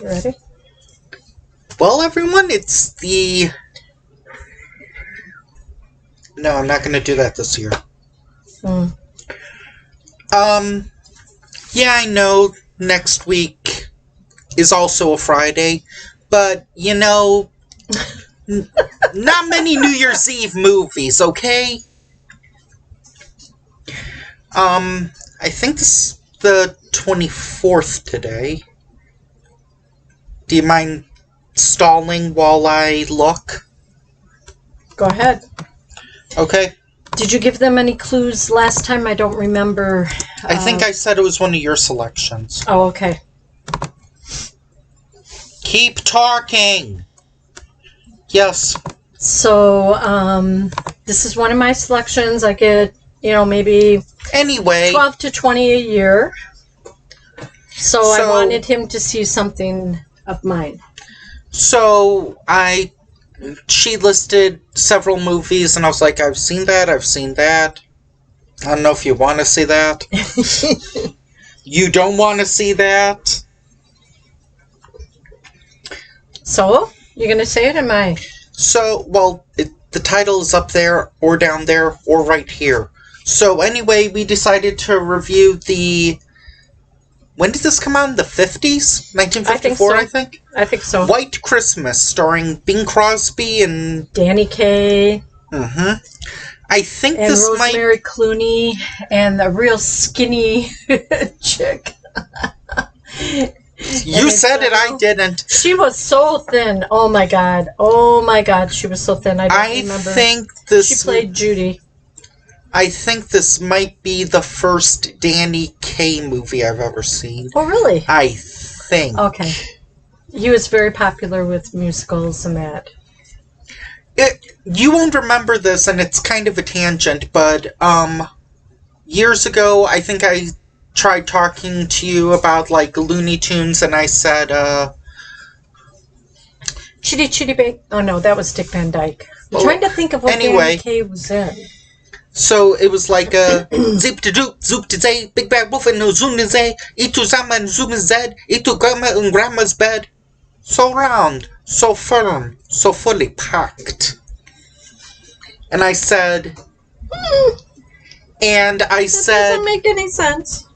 ready? Well, everyone, it's the... No, I'm not going to do that this year. Yeah, I know next week is also a Friday, but, you know, not many New Year's Eve movies, okay? I think this is the 24th today. Do you mind stalling while I look? Go ahead. Okay. Did you give them any clues last time? I don't remember. I think I said it was one of your selections. Oh, okay. Keep talking! Yes. So, this is one of my selections. I get, maybe Anyway. 12 to 20 a year. So I wanted him to see something of mine. So, she listed several movies, and I was like, I've seen that. I don't know if you want to see that. You don't want to see that? So, you're going to say it, am I? So, well, the title is up there, or down there, or right here. So, anyway, we decided to review the... When did this come out? In the 50s? 1954, I think? I think so. White Christmas, starring Bing Crosby and... Danny Kaye. Mm-hmm. I think and this Rosemary Clooney and the real skinny chick. You said it, I didn't. She was so thin. Oh my god, she was so thin. I remember. Think this... She played Judy. I think this might be the first Danny Kaye movie I've ever seen. Oh, really? I think. Okay. He was very popular with musicals and that. You won't remember this, and it's kind of a tangent, but, years ago, I think I tried talking to you about, like, Looney Tunes, and I said, Chitty Chitty Bang. Oh, no, that was Dick Van Dyke. I'm trying to think of what Danny Kaye was in. So it was like a zip to doop, zoop to zay, big bad wolf and no zoom to zay, eat to zama and zoom is zed, eat to grandma and grandma's bed. So round, so firm, so fully packed. And I said, That doesn't make any sense.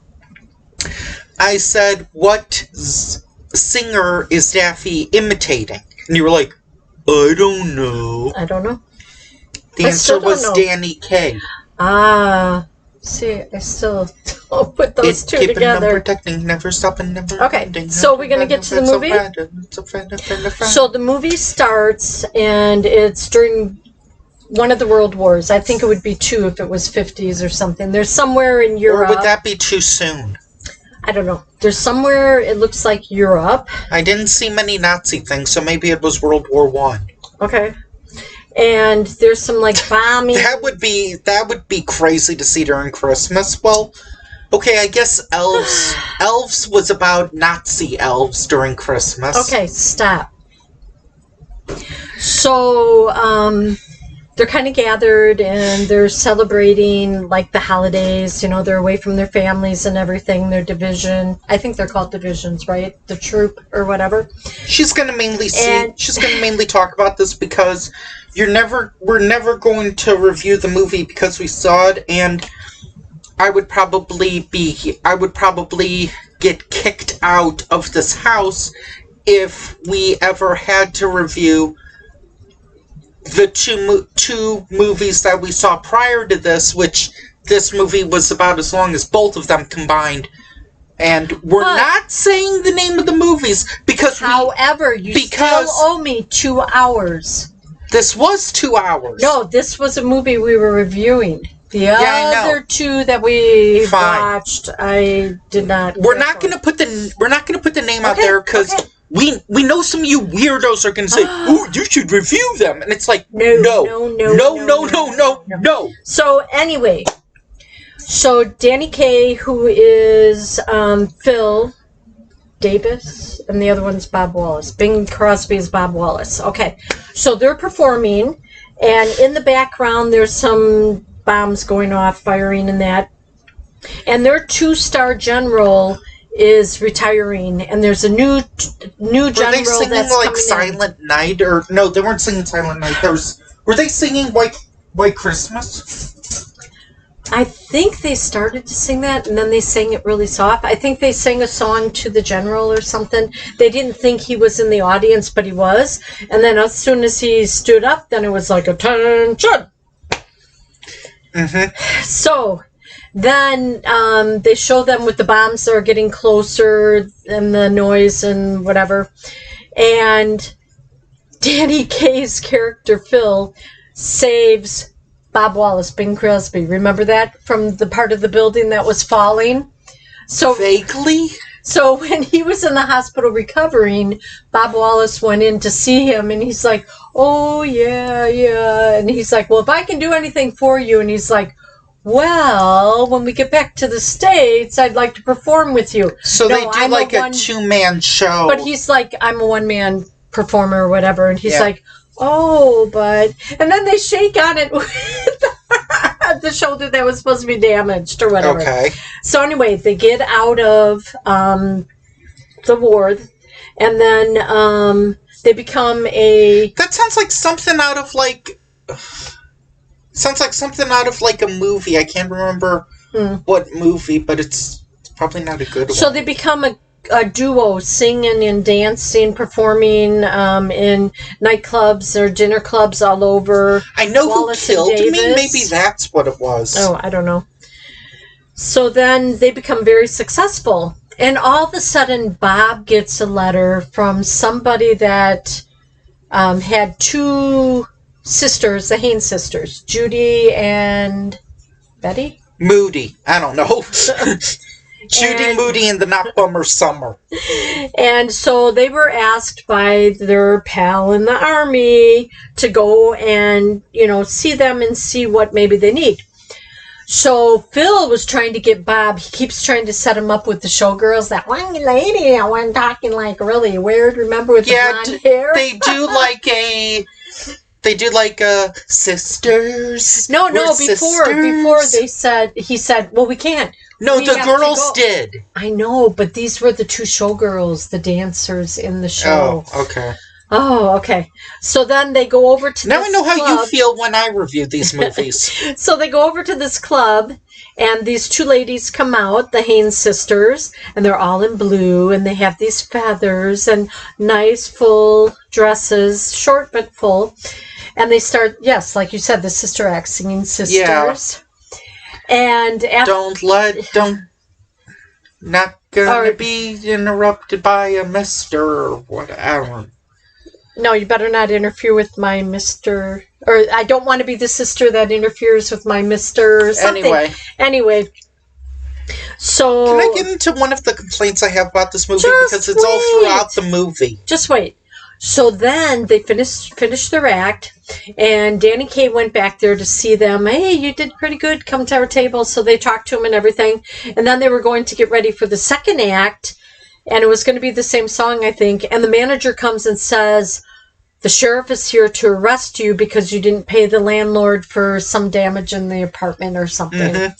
I said, what singer is Daffy imitating? And you were like, I don't know. I don't know. The answer was Danny Kaye. See, I still don't put those two together. Protecting, never stopping, never okay, ending, so we're going to get to the movie? So the movie starts, and it's during one of the world wars. I think it would be two if it was 50s or something. There's somewhere in Europe. Or would that be too soon? I don't know. There's somewhere, it looks like Europe. I didn't see many Nazi things, so maybe it was World War I. Okay. And there's some, like, bombing. That would be crazy to see during Christmas. Well, okay, I guess Elves. Elves was about Nazi elves during Christmas. Okay, stop. So, they're kind of gathered and they're celebrating, like, the holidays. They're away from their families and everything. Their division. I think they're called divisions, right? The troop or whatever. She's gonna mainly talk about this because we're never going to review the movie because we saw it, and I would probably get kicked out of this house if we ever had to review the two movies that we saw prior to this, which this movie was about as long as both of them combined. And we're not saying the name of the movies because however, you still owe me 2 hours. This was 2 hours. No, this was a movie we were reviewing. The other two that we watched, I did not. We're not going to put the name out there because we know some of you weirdos are going to say, "Oh, you should review them," and it's like, no. So anyway, Danny Kaye, who is Phil Davis, and the other one's Bob Wallace. Bing Crosby is Bob Wallace. Okay, so they're performing, and in the background there's some bombs going off, firing and that. And their 2-star general is retiring, and there's a new Were general they singing that's like coming Silent Night? Or no, they weren't singing Silent Night. Were they singing White Christmas? I think they started to sing that, and then they sang it really soft. I think they sang a song to the general or something. They didn't think he was in the audience, but he was. And then as soon as he stood up, then it was like, attention! Mm-hmm. So then they show them with the bombs that are getting closer and the noise and whatever. And Danny Kaye's character, Phil, saves Bob Wallace, Bing Crosby. Remember that from the part of the building that was falling? So Vaguely? So when he was in the hospital recovering, Bob Wallace went in to see him, and he's like, oh, yeah. And he's like, well, if I can do anything for you, and he's like, well, when we get back to the States, I'd like to perform with you. So they do like a two-man show. But he's like, I'm a one-man performer or whatever, and he's like, oh, but... And then they shake on it with the shoulder that was supposed to be damaged or whatever. Okay. So anyway, they get out of the ward, and then they become a... That sounds like something out of like... Sounds like something out of like a movie. I can't remember what movie, but it's probably not a good one. So they become a duo, singing and dancing, performing in nightclubs or dinner clubs all over. I know Wallace who killed and me. Davis. Maybe that's what it was. Oh, I don't know. So then they become very successful. And all of a sudden, Bob gets a letter from somebody that had two sisters, the Haynes sisters, Judy and Betty? Moody. I don't know. Judy Moody and the Not Bummer Summer. And so they were asked by their pal in the army to go and, see them and see what maybe they need. So Phil was trying to get Bob. He keeps trying to set him up with the showgirls. That one lady, I wasn't talking like really weird. Remember with the blonde hair? They do like a... They do like sisters. No, before he said, well, we can't. No, the girls did. I know, but these were the two showgirls, the dancers in the show. Oh, okay. Oh, okay. So then they go over to now this I know how club. you feel when I review these movies. So they go over to this club, and these two ladies come out, the Haynes sisters, and they're all in blue, and they have these feathers and nice full dresses, short but full. And they start, yes, like you said, the Sister Act, singing Sisters. Yeah. And after, not gonna be interrupted by a mister or whatever. No, you better not interfere with my mister, or I don't want to be the sister that interferes with my mister or something. Anyway. So... Can I get into one of the complaints I have about this movie? Because it's all throughout the movie. Just wait. So then they finished their act, and Danny Kaye went back there to see them. Hey, you did pretty good. Come to our table. So they talked to him and everything. And then they were going to get ready for the second act, and it was going to be the same song, I think. And the manager comes and says, the sheriff is here to arrest you because you didn't pay the landlord for some damage in the apartment or something. Mm-hmm.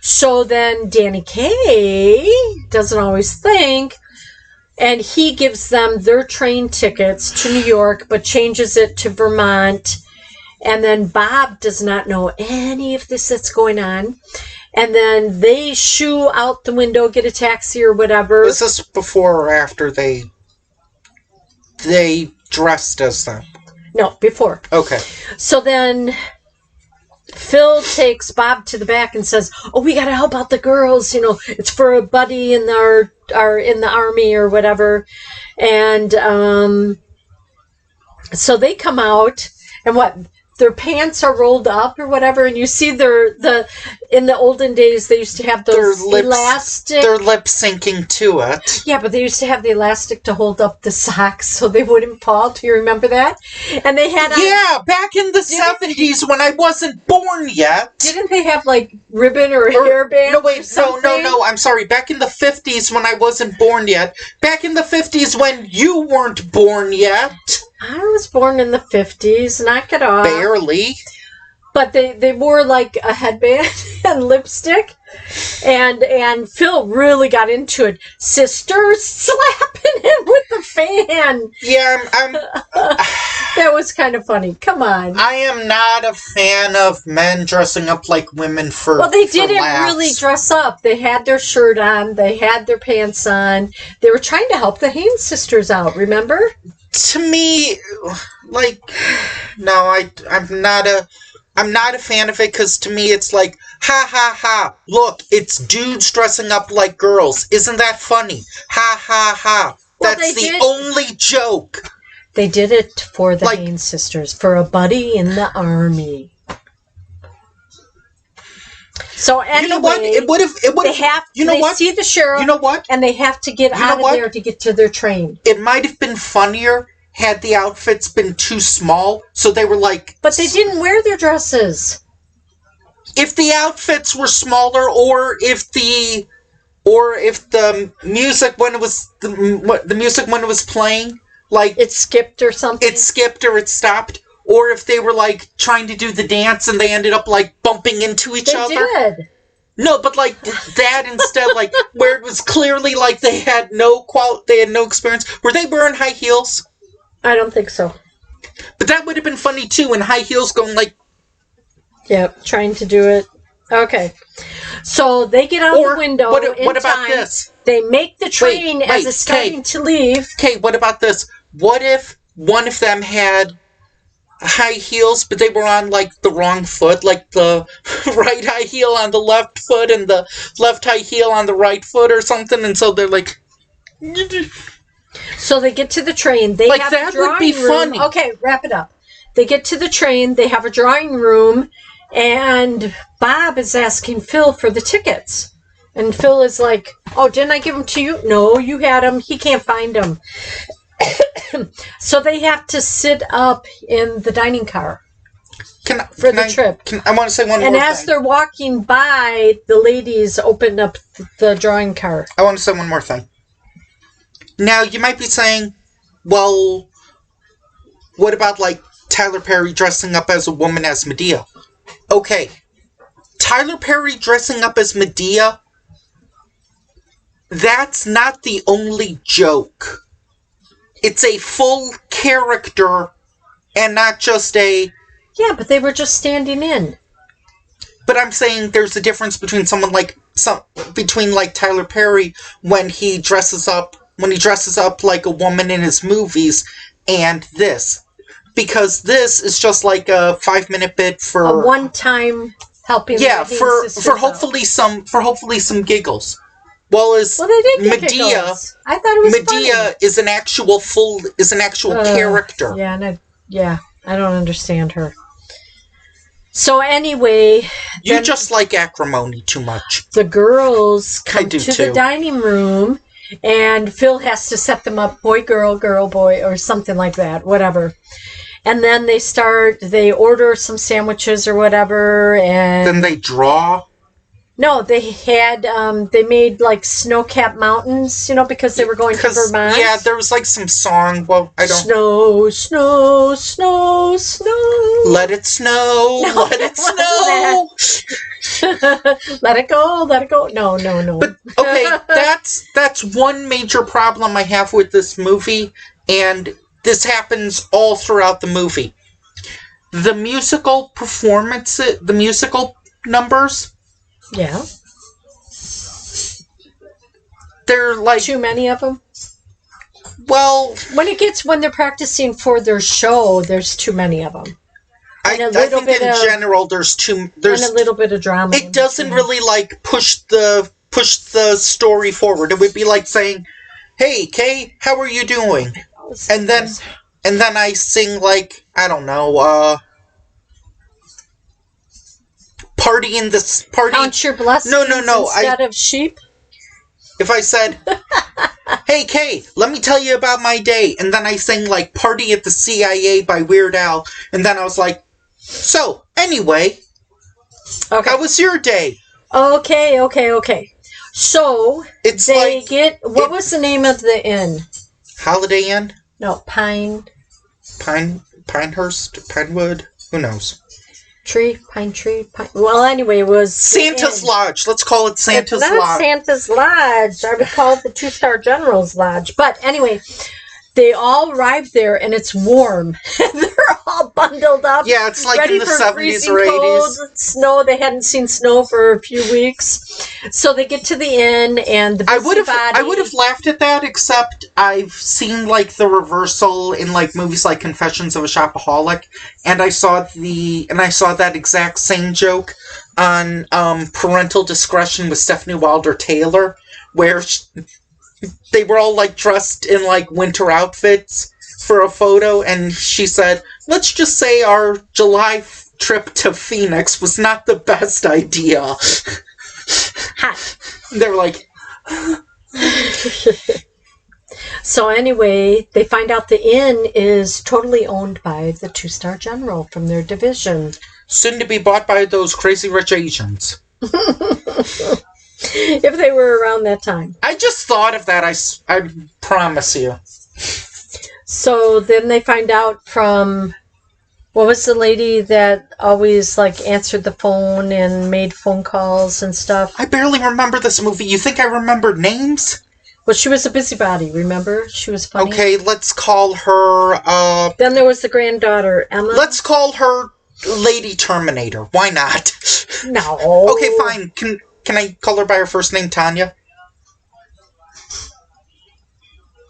So then Danny Kaye doesn't always think... And he gives them their train tickets to New York, but changes it to Vermont. And then Bob does not know any of this that's going on. And then they shoo out the window, get a taxi or whatever. Was this before or after they dressed as them? No, before. Okay. So then Phil takes Bob to the back and says, oh, we got to help out the girls. It's for a buddy in our in the army or whatever. And so they come out, and their pants are rolled up or whatever, and you see in the olden days they used to have those elastic. They're lip syncing to it. Yeah, but they used to have the elastic to hold up the socks so they wouldn't fall. Do you remember that? And they had back in the 70s when I wasn't born yet. Didn't they have like ribbon or hairband? No, I'm sorry. Back in the 50s when I wasn't born yet. Back in the 50s when you weren't born yet. I was born in the 50s. Knock it off. Barely. But they wore like a headband and lipstick. And Phil really got into it. Sister slapping him with the fan. Yeah, I'm That was kind of funny. Come on. I am not a fan of men dressing up like women for Well, they for didn't laughs. really dress up. They had their shirt on. They had their pants on. They were trying to help the Haynes sisters out, remember? To me, like, no, I'm not a fan of it, because to me it's like, ha ha ha, look, it's dudes dressing up like girls. Isn't that funny? Ha ha ha. Well, That's they the did- only joke. They did it for the Like- Haynes sisters, for a buddy in the army. So anyway, You know what? It would have. they have. You know they what? see the sheriff, You know what? and they have to get You know out of what? there to get to their train. It might have been funnier had the outfits been too small, so they were like. But they didn't wear their dresses. If the outfits were smaller, or if the music when it was the music when it was playing, like It skipped or something. it skipped or it stopped, or if they were like trying to do the dance and they ended up like bumping into each They other. did. No, but like that instead, like where it was clearly like they had no experience. Were they wearing high heels? I don't think so. But that would have been funny too, in high heels going like. Yep, trying to do it. Okay. So they get out Or the window what in about time. this? They make the train as wait, it's starting Kate. to leave. Okay, what about this? What if one of them had high heels, but they were on like the wrong foot, like the right high heel on the left foot and the left high heel on the right foot or something, and so they're like. So they get to the train. They Like, have that a drawing would be room. funny. Okay, wrap it up. They get to the train. They have a drawing room, and Bob is asking Phil for the tickets. And Phil is like, "Oh, didn't I give them to you? No, you had them. He can't find them." So they have to sit up in the dining car for the trip. I want to say one And more as thing. they're walking by, the ladies open up the drawing car. I want to say one more thing. Now, you might be saying, well, what about, like, Tyler Perry dressing up as a woman as Medea? Okay, Tyler Perry dressing up as Medea, that's not the only joke. It's a full character and not just a... Yeah, but they were just standing in. But I'm saying there's a difference between someone like... between, like, Tyler Perry when he dresses up like a woman in his movies, and this. Because this is just like a 5-minute bit for... A one-time helping. Yeah, the for sisters out. hopefully some giggles. Well, Well, they did get Medea... giggles. I thought it was Medea funny. is an actual character. Yeah, I don't understand her. So anyway, You then just like acrimony too much. the girls come do to too. the dining room, and Phil has to set them up, boy, girl, boy, or something like that, whatever. And then they order some sandwiches or whatever, and Then they draw. no, they made like snow-capped mountains, because they were going to Vermont. Yeah, there was like some song. Well, I don't. Snow, snow, snow, snow. Let it snow. No, let it that snow. Let it go, let it go. No. But okay, that's one major problem I have with this movie, and this happens all throughout the movie. The musical performances, the musical numbers, Yeah. they're like, Too many of them. well, When they're practicing for their show, there's too many of them. I And a think little bit in of- general there's And a little bit of drama. it doesn't really like push the story forward. It would be like saying, "Hey, Kay, how are you doing?" And then I sing like, I don't know, party. Count your blessings No, instead of sheep. If I said, "Hey, Kay, let me tell you about my day," and then I sang like "Party at the CIA" by Weird Al, and then I was like, "So, anyway, Okay. how was your day?" Okay. So It's they like get. What was the name of the inn? Holiday Inn, No, Pinehurst, Pinewood, who knows? Pine tree. Well, anyway, it was Santa's Lodge. Let's call it Santa's it's not Lodge. Santa's Lodge. I would call it the 2-Star General's Lodge. But anyway, they all arrived there, and it's warm. They're all bundled up. Yeah, it's like ready in the for 70s freezing or 80s. cold, snow. They hadn't seen snow for a few weeks, so they get to the inn, and the I would busybody- have laughed at that, except I've seen like the reversal in like movies like Confessions of a Shopaholic, and I saw that exact same joke on Parental Discretion with Stephanie Wilder Taylor, where they were all like dressed in like winter outfits for a photo, and she said, "Let's just say our July trip to Phoenix was not the best idea." Hot. They were like, So anyway, they find out the inn is totally owned by the 2-Star General from their division. soon to be bought by those crazy rich Asians. If they were around that time. I just thought of that, I promise you. So then they find out from, what was the lady that always like answered the phone and made phone calls and stuff? I barely remember this movie. You think I remember names? Well, she was a busybody, remember? She was funny. Okay, let's call her, Then there was the granddaughter, Emma. let's call her Lady Terminator. Why not? No. Okay, fine. Can I call her by her first name, Tanya?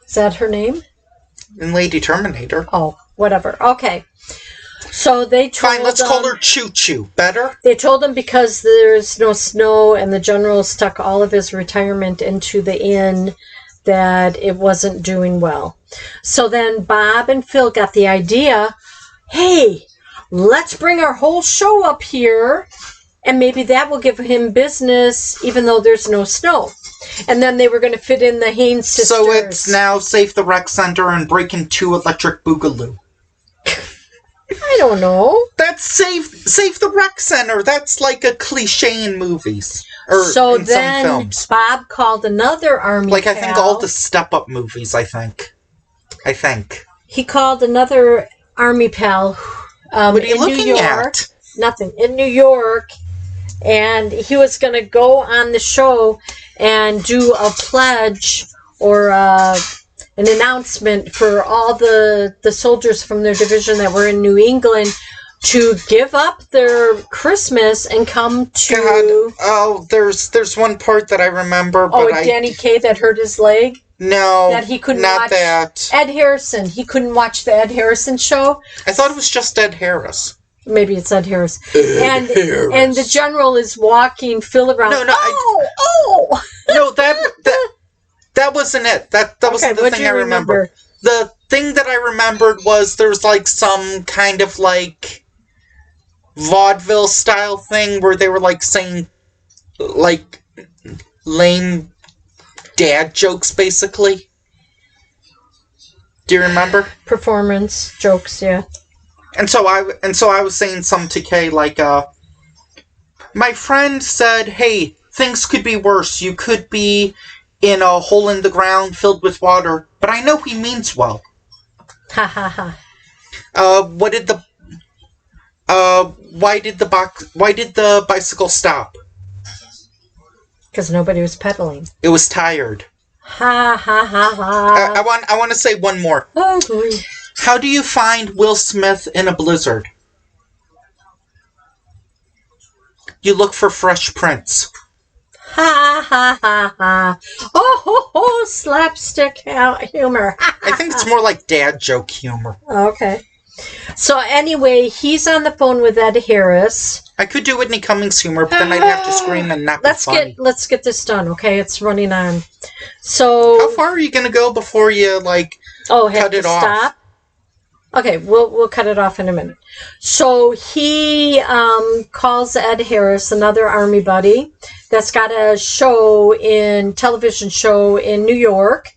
Is that her name? And Lady Terminator. Oh, whatever. Okay. So they told Fine, let's them, call her Choo Choo. Better? They told him because there's no snow and the general stuck all of his retirement into the inn that it wasn't doing well. So then Bob and Phil got the idea, hey, let's bring our whole show up here and maybe that will give him business even though there's no snow. And then they were going to fit in the Haynes sisters. So it's now Save the Rec Center and Breaking 2 Electric Boogaloo. I don't know. That's Save the Rec Center. That's like a cliche in movies. Or So in then some films. Bob called another army Like, I think pal. all the Step Up movies, I think. He called another army pal What are you in New looking York. at? Nothing. In New York. And he was going to go on the show and do a pledge or an announcement for all the soldiers from their division that were in New England to give up their Christmas and come to... God, oh, there's one part that I remember, but Danny Kaye that hurt his leg. No, That he couldn't not watch. that. Ed Harrison. He couldn't watch the Ed Harrison show. I thought it was just Ed Harris. Maybe it's Ed Harris. And the general is walking Phil around. No, Oh! No, that wasn't it. That wasn't the what'd thing you I remember. The thing that I remembered was there's like some kind of like vaudeville style thing where they were like saying like lame dad jokes basically. Do you remember? Performance jokes, yeah. And so I was saying something to Kay like, my friend said, hey, things could be worse. You could be in a hole in the ground filled with water, but I know he means well. Ha ha ha. Why did the bicycle stop? Because nobody was pedaling. It was tired. Ha ha ha ha. I want to say one more. Oh, boy. How do you find Will Smith in a blizzard? You look for Fresh Prince. Ha ha ha ha. Oh ho ho, slapstick humor. I think it's more like dad joke humor. Okay. So anyway, he's on the phone with Ed Harris. I could do Whitney Cummings humor, but then I'd have to scream and not be funny. Let's get this done, okay? It's running on. So How far are you gonna go before you like have cut to it off? stop? Okay, we'll cut it off in a minute. So he calls Ed Harris, another army buddy, that's got a television show in New York,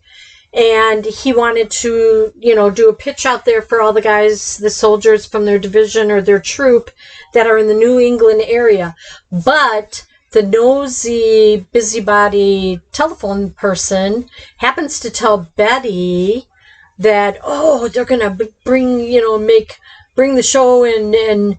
and he wanted to, do a pitch out there for all the guys, the soldiers from their division or their troop that are in the New England area. But the nosy, busybody telephone person happens to tell Betty that, they're gonna bring the show and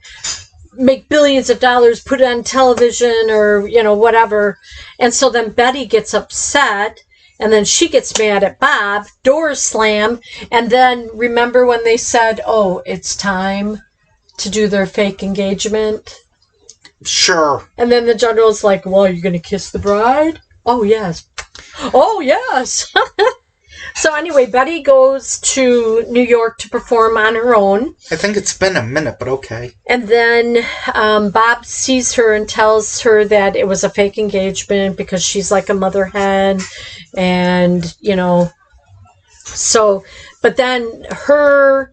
make billions of dollars, put it on television or, whatever. And so then Betty gets upset and then she gets mad at Bob, doors slam. And then remember when they said, oh, it's time to do their fake engagement? Sure. And then the general's like, well, you're going to kiss the bride? Oh, yes. Oh, yes. So anyway, Betty goes to New York to perform on her own. I think it's been a minute, but okay. And then Bob sees her and tells her that it was a fake engagement because she's like a mother hen. And, so, but then her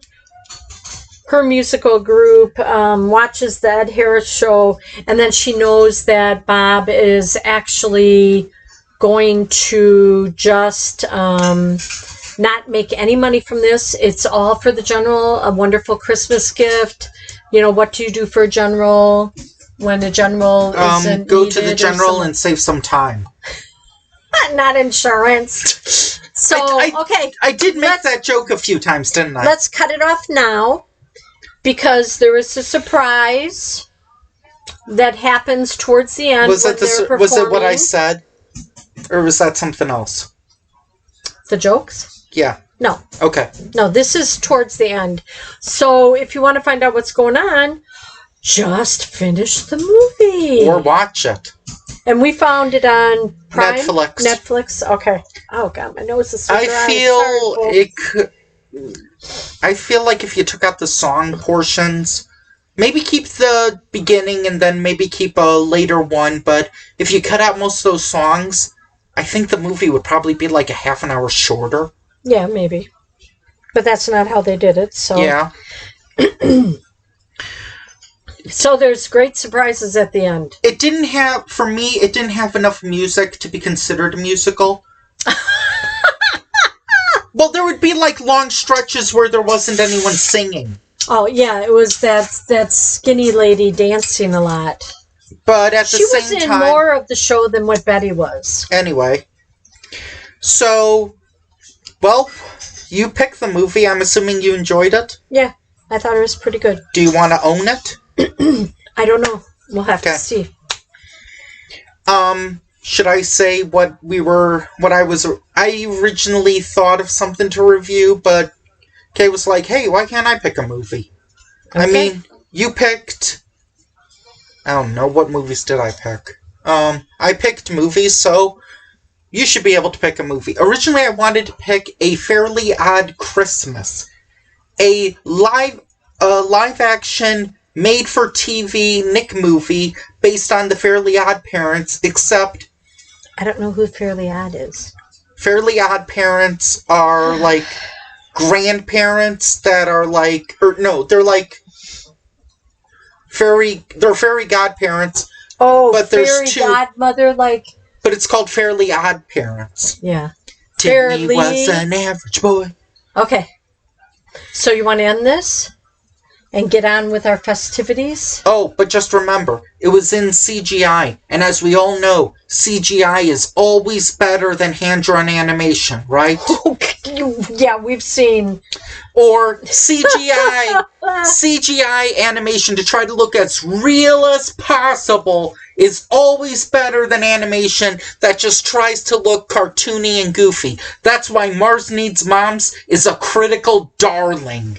musical group watches the Ed Harris show, and then she knows that Bob is actually going to just not make any money from this. It's all for the general, a wonderful Christmas gift. What do you do for a general when a general isn't go to the general and save some time. Not insurance. So, okay. I did make that joke a few times, didn't I? Let's cut it off now, because there is a surprise that happens towards the end. Was it what I said? Or was that something else? The jokes? Yeah. No. Okay. No, this is towards the end. So if you want to find out what's going on, just finish the movie. Or watch it. And we found it on Prime? Netflix. Okay. Oh, God, my nose is so dry. I feel like if you took out the song portions, maybe keep the beginning and then maybe keep a later one, but if you cut out most of those songs, I think the movie would probably be like a half an hour shorter. Yeah, maybe. But that's not how they did it, so... Yeah. So there's great surprises at the end. It didn't have enough music to be considered a musical. Well, there would be like long stretches where there wasn't anyone singing. Oh, yeah, it was that skinny lady dancing a lot. But at the same time... She was in more of the show than what Betty was. Anyway. So, well, you picked the movie. I'm assuming you enjoyed it? Yeah, I thought it was pretty good. Do you want to own it? I don't know. We'll have to see. Should I say I originally thought of something to review, but Kay was like, hey, why can't I pick a movie? Okay. I mean, you picked... I don't know, what movies did I pick? I picked movies, so you should be able to pick a movie. Originally, I wanted to pick A Fairly Odd Christmas. A live-action, made-for-TV Nick movie based on the Fairly Odd Parents, except... I don't know who Fairly Odd is. Fairly Odd Parents are, like, grandparents that are, like... they're, like... They're fairy godparents. Oh, but fairy godmother, like... But it's called Fairly Odd Parents. Yeah. Timmy was an average boy. Okay. So you want to end this? And get on with our festivities? Oh, but just remember, it was in CGI. And as we all know, CGI is always better than hand-drawn animation, right? Yeah, we've seen... Or CGI animation to try to look as real as possible is always better than animation that just tries to look cartoony and goofy. That's why Mars Needs Moms is a critical darling.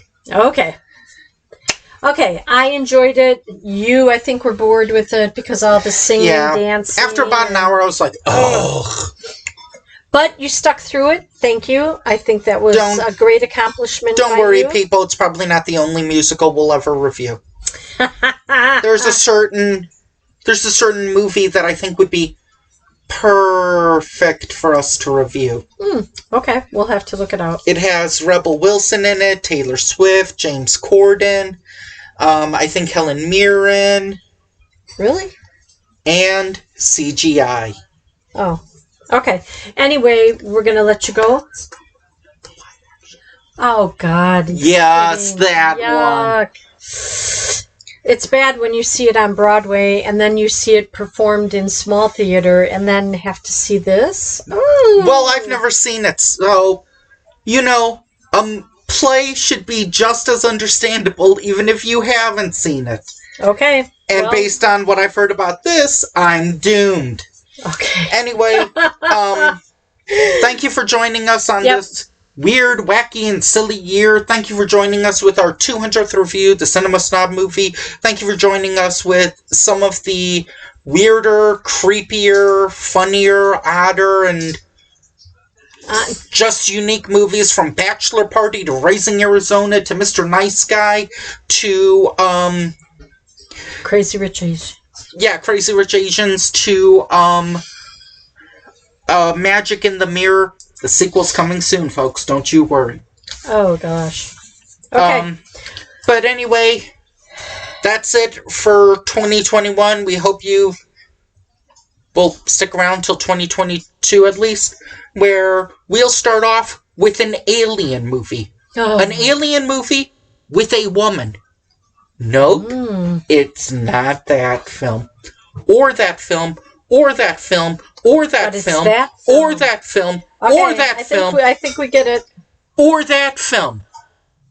Okay, I enjoyed it. You, I think, were bored with it because all the singing, dancing. After about an hour, I was like, ugh. But you stuck through it. Thank you. I think that was a great accomplishment. Don't worry, people. It's probably not the only musical we'll ever review. There's a certain movie that I think would be perfect for us to review. Okay, we'll have to look it out. It has Rebel Wilson in it, Taylor Swift, James Corden, I think Helen Mirren. Really? And CGI. Oh, okay. Anyway, we're going to let you go. Oh, God. Yes, that one. It's bad when you see it on Broadway and then you see it performed in small theater and then have to see this. Ooh. Well, I've never seen it, so, play should be just as understandable even if you haven't seen it. Okay. And well, based on what I've heard about this, I'm doomed. Okay. Anyway, thank you for joining us on this weird, wacky, and silly year. Thank you for joining us with our 200th review, the Cinema Snob movie. Thank you for joining us with some of the weirder, creepier, funnier, odder, and just unique movies, from Bachelor Party to Raising Arizona to Mr. Nice Guy to Crazy Rich Asians. Yeah, Crazy Rich Asians to Magic in the Mirror. The sequel's coming soon, folks. Don't you worry. Oh gosh. Okay. But anyway, that's it for 2021. We hope you will stick around till 2022 at least, where we'll start off with an alien movie. Oh. An alien movie with a woman. Nope, it's not that film. Or that film, or that film, or that film, or that film, or that film. I think we get it. Or that film.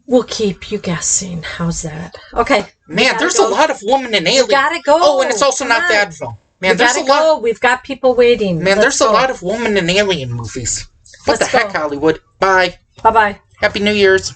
We'll keep you guessing. How's that? Okay. Man, there's a lot of woman and alien. We gotta go. Oh, and it's also not that film. Man, there's a lot. We've got people waiting. Man, there's a lot of woman and alien movies. What the heck, Hollywood? Bye. Bye-bye. Happy New Year's.